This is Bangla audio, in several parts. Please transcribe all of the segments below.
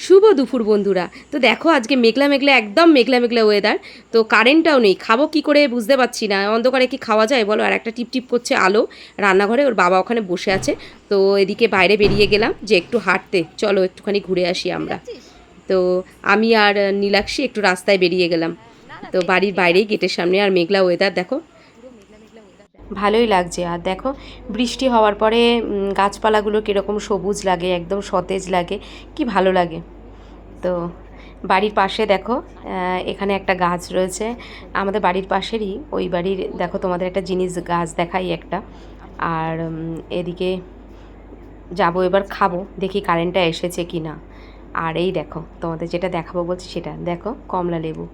শুভ দুপুর বন্ধুরা। তো দেখো আজকে মেঘলা মেঘলা, একদম মেঘলা মেঘলা ওয়েদার। তো কারেন্টটাও নেই, খাবো কি করে বুঝতে পারছি না। অন্ধকারে কি খাওয়া যায় বলো? আর একটা টিপ টিপ করছে আলো রান্নাঘরে, ওর বাবা ওখানে বসে আছে। তো এদিকে বাইরে বেরিয়ে গেলাম যে একটু হাঁটতে, চলো একটুখানি ঘুরে আসি আমরা। তো আমি আর নীলাক্ষী একটু রাস্তায় বেরিয়ে গেলাম। তো বাড়ির বাইরেই গেটের সামনে, আর মেঘলা ওয়েদার দেখো, ভালোই লাগছে। আর দেখো বৃষ্টি হওয়ার পরে গাছপালাগুলো কীরকম সবুজ লাগে, একদম সতেজ লাগে, কি ভালো লাগে। তো বাড়ির পাশে দেখো এখানে একটা গাছ রয়েছে আমাদের বাড়ির পাশেরই, ওই বাড়ির দেখো তোমাদের একটা জিনিস গাছ দেখাই একটা। আর এদিকে যাবো এবার, খাবো, দেখি কারেন্টটা এসেছে কি না। আর এই দেখো তোমাদের যেটা দেখাবো বলছি সেটা দেখো, কমলা লেবু,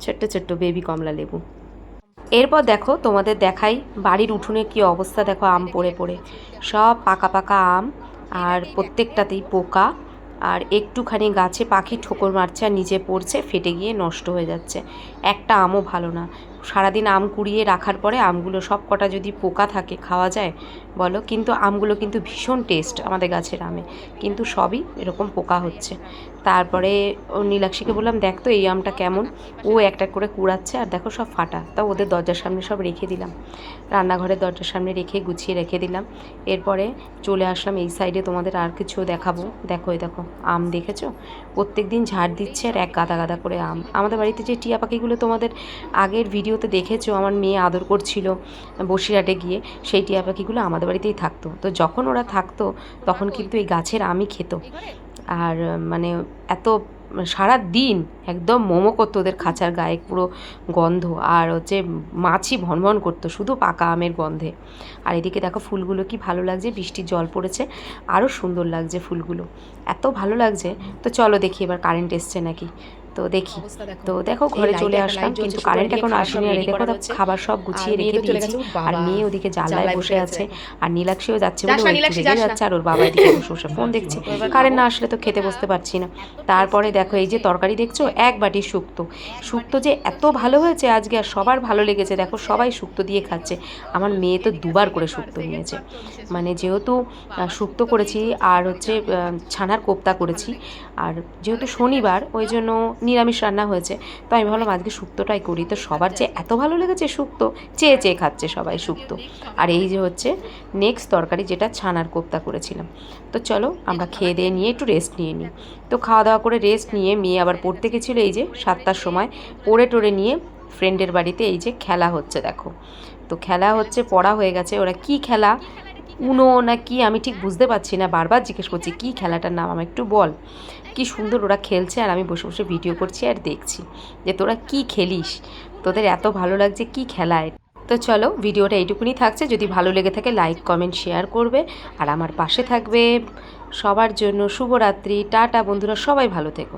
ছোট্ট ছোট্ট বেবি কমলা লেবু। এরপর দেখো তোমাদের দেখাই বাড়ির উঠোনে কি অবস্থা, দেখো আম পড়ে পড়ে, সব পাকা পাকা আম, আর প্রত্যেকটাতেই পোকা। আর একটুখানি গাছে পাখি ঠোকর মারছে আর নিচে পড়ছে, ফেটে গিয়ে নষ্ট হয়ে যাচ্ছে। একটা আমও ভালো না। সারাদিন আম কুড়িয়ে রাখার পরে আমগুলো সব কটা যদি পোকা থাকে খাওয়া যায় বলো? কিন্তু আমগুলো কিন্তু ভীষণ টেস্ট আমাদের গাছের আমে, কিন্তু সবই এরকম পোকা হচ্ছে। তারপরে ও নীলাক্ষীকে বললাম দেখ তো এই আমটা কেমন, ও একটা করে কুড়াচ্ছে, আর দেখো সব ফাটা। তাও ওদের দরজার সামনে সব রেখে দিলাম, রান্নাঘরের দরজার সামনে রেখে গুছিয়ে রেখে দিলাম। এরপরে চলে আসলাম এই সাইডে, তোমাদের আর কিছু দেখাবো। দেখো এই দেখো আম, দেখেছো? প্রত্যেক দিন ঝাড় দিচ্ছে আর এক গাদা গাদা করে আম। আমাদের বাড়িতে যে টিয়া পাখিগুলো তোমাদের আগের ভিডিওতে দেখেছো, আমার মেয়ে আদর করছিল বসিরহাটে গিয়ে, সেই টিয়া পাখিগুলো আমাদের বাড়িতেই থাকতো। তো যখন ওরা থাকতো তখন কিন্তু এই গাছের আমই খেত। আর মানে এত সারা দিন একদম মোমো করতো, ওদের খাঁচার গায়ে পুরো গন্ধ, আর হচ্ছে মাছি ভনভন করতো শুধু পাকা আমের গন্ধে। আর এদিকে দেখো ফুলগুলো কি ভালো লাগছে, বৃষ্টির জল পড়েছে, আরও সুন্দর লাগছে ফুলগুলো, এত ভালো লাগছে। তো চলো দেখি এবার কারেন্ট এসছে নাকি। তো দেখি, তো দেখো ঘরে চলে আসলাম, কিন্তু কারেন্ট এখন আসেনি। আর দেখো খাবার সব গুছিয়ে রেখে দিয়েছি, আর মেয়ে ওদিকে জানলায় বসে আছে, আর নীলাক্ষীও যাচ্ছে বলে ও একটু রেগে যাচ্ছে, আর ওর বাবা এদিকে বসে বসে ফোন দেখছে। কারেন্ট না আসলে তো খেতে বসতে পারছি না। তারপরে দেখো এই যে তরকারি দেখছো, এক বাটি শুক্তো, শুক্তো যে এত ভালো হয়েছে আজকে, আর সবার ভালো লেগেছে। দেখো সবাই শুক্তো দিয়ে খাচ্ছে। আমার মেয়ে তো দুবার করে শুক্তো নিয়েছে, মানে যেহেতু শুক্তো করেছি আর হচ্ছে ছানার কোপ্তা করেছি, আর যেহেতু শনিবার ওই জন্য নিরামিষ রান্না হয়েছে। তো আমি ভাবলাম আজকে শুক্তোটাই করি। তো সবার যে এত ভালো লেগেছে শুক্তো, চেয়ে চেয়ে খাচ্ছে সবাই শুক্তো। আর এই যে হচ্ছে নেক্সট তরকারি, যেটা ছানার কোপ্তা করেছিলাম। তো চলো আমরা খেয়ে দিয়ে নিয়ে একটু রেস্ট নিয়ে নিই। তো খাওয়া দাওয়া করে রেস্ট নিয়ে মেয়ে আবার পড়তে গেছিলো, এই যে 7টার সময় পড়ে টোড়ে নিয়ে ফ্রেন্ডের বাড়িতে এই যে খেলা হচ্ছে দেখো। তো খেলা হচ্ছে, পড়া হয়ে গেছে। ওরা কি খেলা, উনো না কি আমি ঠিক বুঝতে পারছি না, বারবার জিজ্ঞেস করছি কী খেলাটার নাম আমার একটু বল। কি সুন্দর ওরা খেলছে, আর আমি বসে বসে ভিডিও করছি আর দেখছি যে তোরা কি খেলিস, তোদের এত ভালো লাগছে, কি খেলা। তো চলো ভিডিওটা এইটুকুনি থাকছে, যদি ভালো লেগে থাকে লাইক কমেন্ট শেয়ার করবে, আর আমার পাশে থাকবে। সবার জন্য শুভরাত্রি, টাটা বন্ধুরা, সবাই ভালো থেকো।